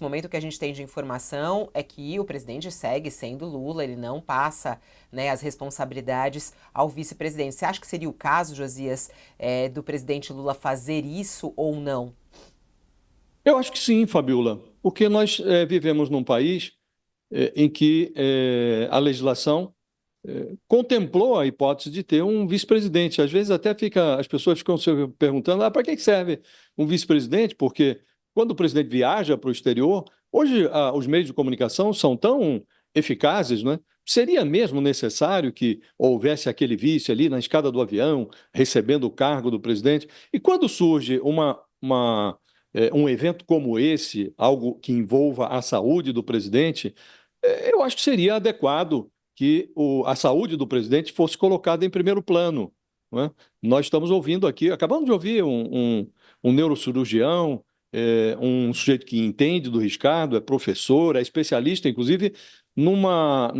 No momento que a gente tem de informação é que o presidente segue sendo Lula, ele não passa, né, as responsabilidades ao vice-presidente. Você acha que seria o caso, Josias, do presidente Lula fazer isso ou não? Eu acho que sim, Fabiola, porque nós vivemos num país em que a legislação contemplou a hipótese de ter um vice-presidente. Às vezes até as pessoas ficam se perguntando, para que serve um vice-presidente? Porque quando o presidente viaja para o exterior, hoje os meios de comunicação são tão eficazes, né? Seria mesmo necessário que houvesse aquele vice ali na escada do avião, recebendo o cargo do presidente? E quando surge um evento como esse, algo que envolva a saúde do presidente, eu acho que seria adequado que a saúde do presidente fosse colocada em primeiro plano. Não é? Nós estamos ouvindo aqui, acabamos de ouvir um neurocirurgião, um sujeito que entende do riscado, é professor, é especialista, inclusive, numa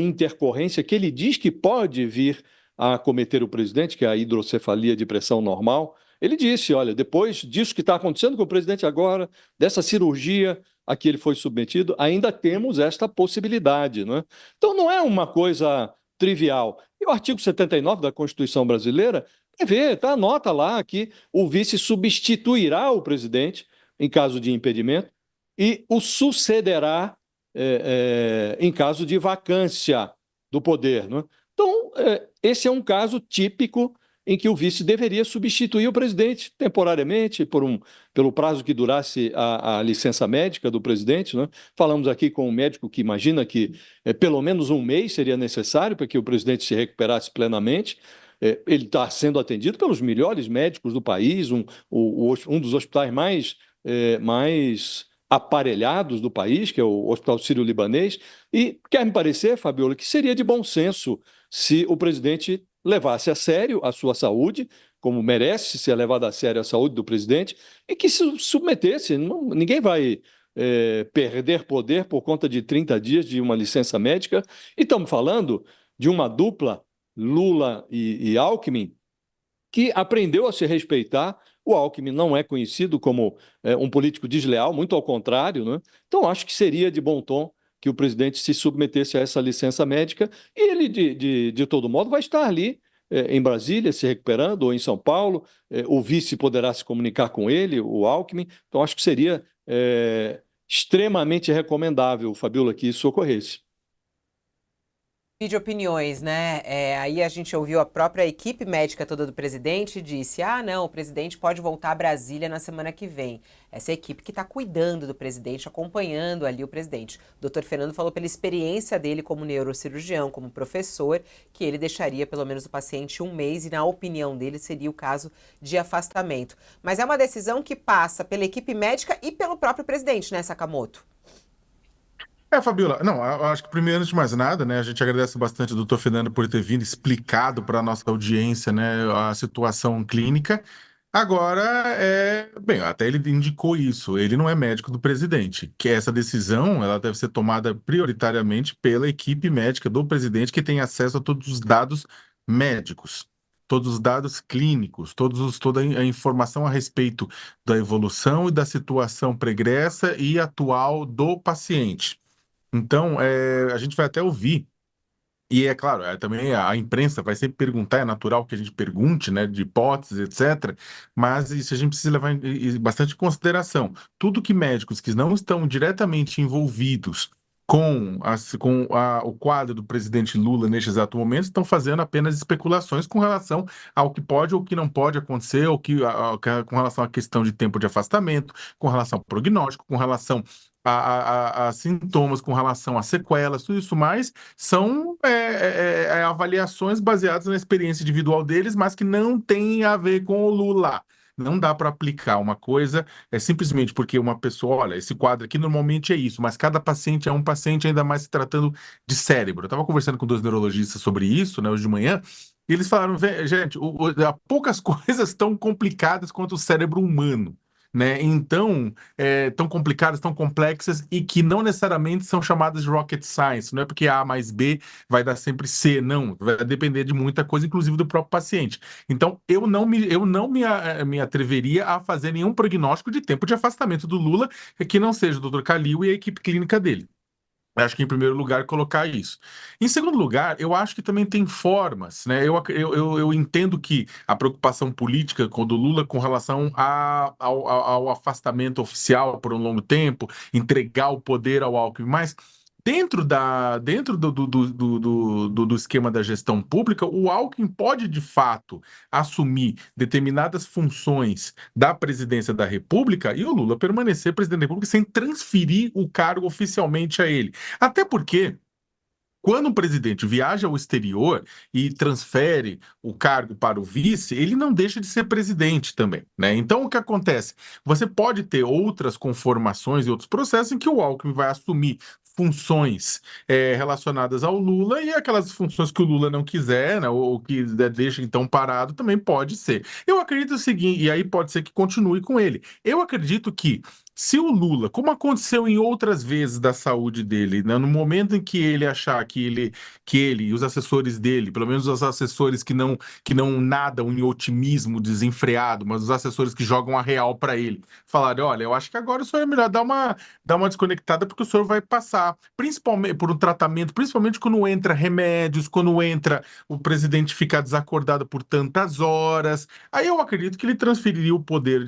intercorrência que ele diz que pode vir a acometer o presidente, que é a hidrocefalia de pressão normal. Ele disse: olha, depois disso que está acontecendo com o presidente agora, dessa cirurgia a que ele foi submetido, ainda temos esta possibilidade. Não é? Então, não é uma coisa trivial. E o artigo 79 da Constituição Brasileira prevê, anota lá que o vice substituirá o presidente em caso de impedimento e o sucederá em caso de vacância do poder. Não é? Então, esse é um caso típico em que o vice deveria substituir o presidente temporariamente, pelo prazo que durasse a licença médica do presidente. Né? Falamos aqui com um médico que imagina que pelo menos um mês seria necessário para que o presidente se recuperasse plenamente. Ele está sendo atendido pelos melhores médicos do país, um dos hospitais mais aparelhados do país, que é o Hospital Sírio-Libanês, e quer me parecer, Fabiola, que seria de bom senso se o presidente levasse a sério a sua saúde, como merece ser levada a sério a saúde do presidente, e que se submetesse. Ninguém vai perder poder por conta de 30 dias de uma licença médica. E estamos falando de uma dupla, Lula e Alckmin, que aprendeu a se respeitar. O Alckmin não é conhecido como um político desleal, muito ao contrário, né? Então, acho que seria de bom tom que o presidente se submetesse a essa licença médica e ele, de todo modo, vai estar ali em Brasília, se recuperando, ou em São Paulo. O vice poderá se comunicar com ele, o Alckmin. Então, acho que seria extremamente recomendável, Fabiola, que isso ocorresse. De opiniões, né? Aí a gente ouviu a própria equipe médica toda do presidente e disse: ah, não, o presidente pode voltar a Brasília na semana que vem. Essa equipe que está cuidando do presidente, acompanhando ali o presidente. O doutor Fernando falou pela experiência dele como neurocirurgião, como professor, que ele deixaria pelo menos o paciente um mês e, na opinião dele, seria o caso de afastamento. Mas é uma decisão que passa pela equipe médica e pelo próprio presidente, né, Sakamoto? Fabiola, não, eu acho que primeiro, antes de mais nada, né, a gente agradece bastante ao doutor Fernando por ter vindo explicado para a nossa audiência, né, a situação clínica. Agora, bem, até ele indicou isso, ele não é médico do presidente, que essa decisão, ela deve ser tomada prioritariamente pela equipe médica do presidente, que tem acesso a todos os dados médicos, todos os dados clínicos, toda a informação a respeito da evolução e da situação pregressa e atual do paciente. Então, a gente vai até ouvir, e é claro, também a imprensa vai sempre perguntar, é natural que a gente pergunte, né, de hipóteses, etc., mas isso a gente precisa levar bastante em consideração. Tudo que médicos que não estão diretamente envolvidos o quadro do presidente Lula neste exato momento estão fazendo apenas especulações com relação ao que pode ou que não pode acontecer, com relação à questão de tempo de afastamento, com relação ao prognóstico, com relação a sintomas, com relação a sequelas, tudo isso mais são avaliações baseadas na experiência individual deles, mas que não tem a ver com o Lula. Não dá para aplicar uma coisa, simplesmente porque uma pessoa, olha, esse quadro aqui normalmente é isso, mas cada paciente é um paciente, ainda mais se tratando de cérebro. Eu estava conversando com dois neurologistas sobre isso, né, hoje de manhã, e eles falaram: gente, há poucas coisas tão complicadas quanto o cérebro humano. né? Então, tão complicadas, tão complexas e que não necessariamente são chamadas de rocket science. Não é porque A mais B vai dar sempre C, não. Vai depender de muita coisa, inclusive do próprio paciente. Então, eu não me atreveria a fazer nenhum prognóstico de tempo de afastamento do Lula que não seja o Dr. Calil e a equipe clínica dele. Acho que, em primeiro lugar, colocar isso. Em segundo lugar, eu acho que também tem formas, né? Eu entendo que a preocupação política do Lula com relação ao afastamento oficial por um longo tempo, entregar o poder ao Alckmin, mas dentro do esquema da gestão pública, o Alckmin pode, de fato, assumir determinadas funções da presidência da República e o Lula permanecer presidente da República sem transferir o cargo oficialmente a ele. Até porque, quando um presidente viaja ao exterior e transfere o cargo para o vice, ele não deixa de ser presidente também, né? Então, o que acontece? Você pode ter outras conformações e outros processos em que o Alckmin vai assumir funções relacionadas ao Lula e aquelas funções que o Lula não quiser, né, ou que deixa então parado, também pode ser. Eu acredito o seguinte, e aí pode ser que continue com ele. Eu acredito que se o Lula, como aconteceu em outras vezes da saúde dele, né, no momento em que ele achar que ele e os assessores dele, pelo menos os assessores que não nadam em otimismo desenfreado, mas os assessores que jogam a real para ele, falarem, olha, eu acho que agora o senhor é melhor dar uma desconectada porque o senhor vai passar, principalmente por um tratamento, principalmente quando entra remédios, quando entra o presidente ficar desacordado por tantas horas. Aí eu acredito que ele transferiria o poder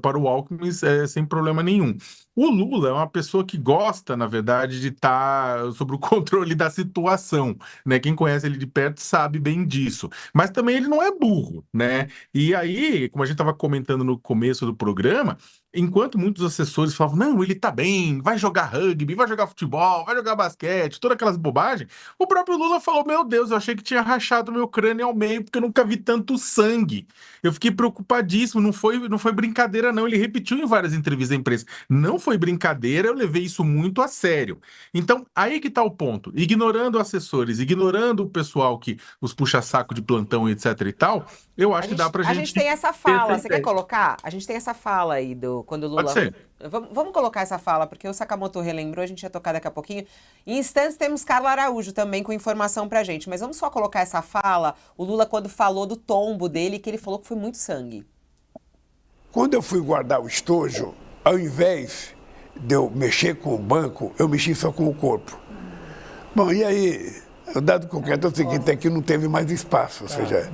para o Alckmin sem problema nenhum. O Lula é uma pessoa que gosta, na verdade, de estar sob o controle da situação, né? Quem conhece ele de perto sabe bem disso. Mas também ele não é burro, né? E aí, como a gente estava comentando no começo do programa, enquanto muitos assessores falavam, não, ele tá bem, vai jogar rugby, vai jogar futebol, vai jogar basquete, todas aquelas bobagens, o próprio Lula falou, meu Deus, eu achei que tinha rachado meu crânio ao meio, porque eu nunca vi tanto sangue. Eu fiquei preocupadíssimo, não foi brincadeira não, ele repetiu em várias entrevistas à imprensa, não foi brincadeira, eu levei isso muito a sério. Então, aí que tá o ponto, ignorando assessores, ignorando o pessoal que os puxa-saco de plantão, etc e tal, eu A acho que dá gente, pra a gente gente tem essa ter essa fala. Você quer ideia. colocar? A gente tem essa fala aí do quando o Pode Lula. ser. Vamos colocar essa fala, porque o Sakamoto relembrou, a gente ia tocar daqui a pouquinho. Em instantes temos Carla Araújo também com informação pra gente. Mas vamos só colocar essa fala, o Lula quando falou do tombo dele, que ele falou que foi muito sangue. Quando eu fui guardar o estojo, ao invés de eu mexer com o banco, eu mexi só com o corpo. Bom, e aí, o dado concreto é o seguinte, é que não teve mais espaço, ou seja,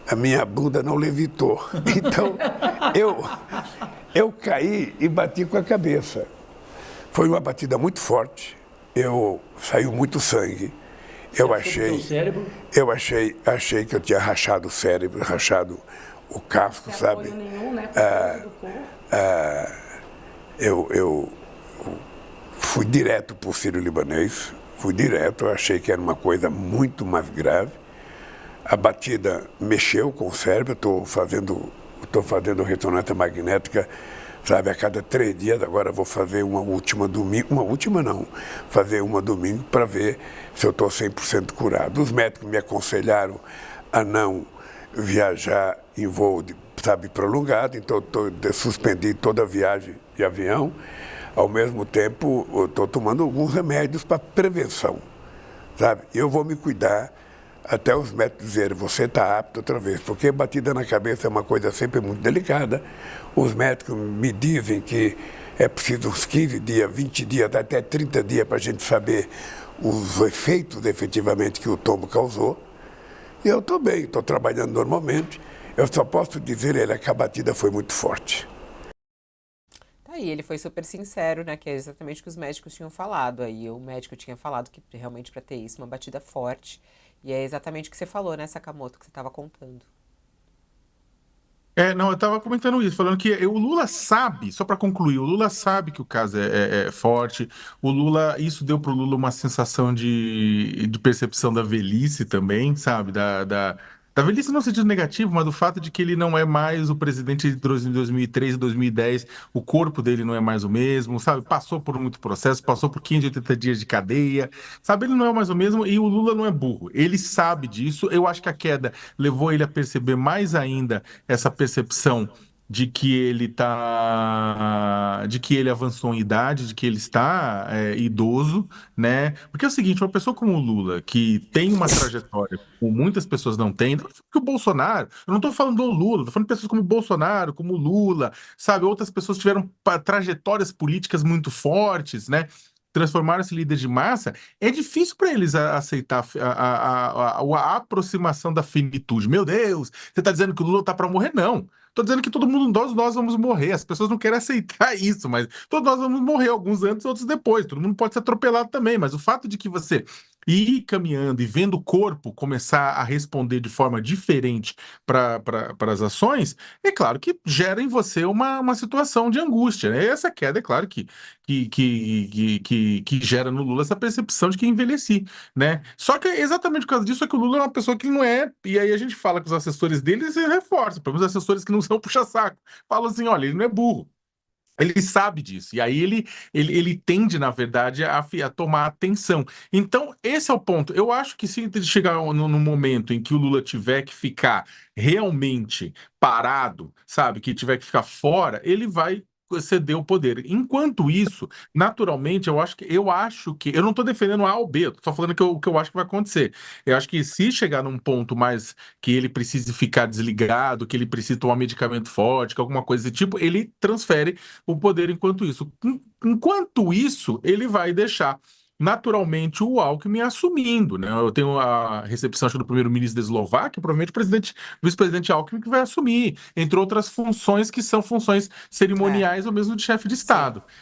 a minha bunda não levitou. Então, eu caí e bati com a cabeça. Foi uma batida muito forte, saiu muito sangue. Eu achei que eu tinha rachado o cérebro, rachado o casco, sabe? Nenhum, né? Eu fui direto para o Sírio-Libanês, eu achei que era uma coisa muito mais grave. A batida mexeu com o cérebro, estou fazendo ressonância magnética, sabe, a cada 3 dias, agora vou fazer fazer uma domingo para ver se eu estou 100% curado. Os médicos me aconselharam a não viajar em voo, prolongado, então suspendi toda a viagem de avião. Ao mesmo tempo, eu estou tomando alguns remédios para prevenção, sabe? Eu vou me cuidar até os médicos dizerem, você está apto outra vez, porque batida na cabeça é uma coisa sempre muito delicada. Os médicos me dizem que é preciso uns 15 dias, 20 dias, até 30 dias para a gente saber os efeitos efetivamente que o tombo causou. E eu estou bem, estou trabalhando normalmente. Eu só posso dizer que a batida foi muito forte. Aí ele foi super sincero, né? Que é exatamente o que os médicos tinham falado. Aí o médico tinha falado que realmente para ter isso, uma batida forte. E é exatamente o que você falou, né, Sakamoto, que você estava contando. Não, eu estava comentando isso, falando que o Lula sabe, só para concluir, o Lula sabe que o caso é forte, isso deu para o Lula uma sensação de percepção da velhice também, sabe, da velhice no sentido negativo, mas do fato de que ele não é mais o presidente de 2003 e 2010, o corpo dele não é mais o mesmo, sabe, passou por muito processo, passou por 580 dias de cadeia, sabe, ele não é mais o mesmo e o Lula não é burro, ele sabe disso, eu acho que a queda levou ele a perceber mais ainda essa percepção de que ele avançou em idade, de que ele está idoso, né? Porque é o seguinte, uma pessoa como o Lula, que tem uma trajetória que muitas pessoas não têm, não que o Bolsonaro, eu não estou falando do Lula, estou falando de pessoas como o Bolsonaro, como o Lula, sabe? Outras pessoas tiveram trajetórias políticas muito fortes, né? Transformaram-se em líder de massa, é difícil para eles aceitar a aproximação da finitude. Meu Deus, você está dizendo que o Lula está para morrer? Não. Tô dizendo que todo mundo, nós vamos morrer. As pessoas não querem aceitar isso, mas todos nós vamos morrer, alguns antes, outros depois. Todo mundo pode ser atropelado também, mas o fato de que você ir caminhando e vendo o corpo começar a responder de forma diferente para as ações, é claro que gera em você uma situação de angústia, né? Essa queda, é claro que gera no Lula essa percepção de que envelheci, né? Só que é exatamente por causa disso é que o Lula é uma pessoa que não é, e aí a gente fala com os assessores dele e se reforça, para os assessores que não são puxa-saco, falam assim, olha, ele não é burro. Ele sabe disso, e aí ele tende, na verdade, a tomar atenção. Então, esse é o ponto. Eu acho que se chegar no momento em que o Lula tiver que ficar realmente parado, sabe, que tiver que ficar fora, ele vai ceder o poder. Enquanto isso, naturalmente, eu acho que eu não estou defendendo A ou B, eu tô só falando o que eu acho que vai acontecer. Eu acho que se chegar num ponto mais que ele precise ficar desligado, que ele precise tomar medicamento forte, que alguma coisa desse tipo, ele transfere o poder enquanto isso. Enquanto isso, ele vai deixar naturalmente o Alckmin assumindo, né? Eu tenho a recepção acho, do primeiro-ministro da Eslováquia, provavelmente o vice-presidente Alckmin que vai assumir, entre outras funções que são funções É, cerimoniais ou mesmo de chefe de sim. Estado.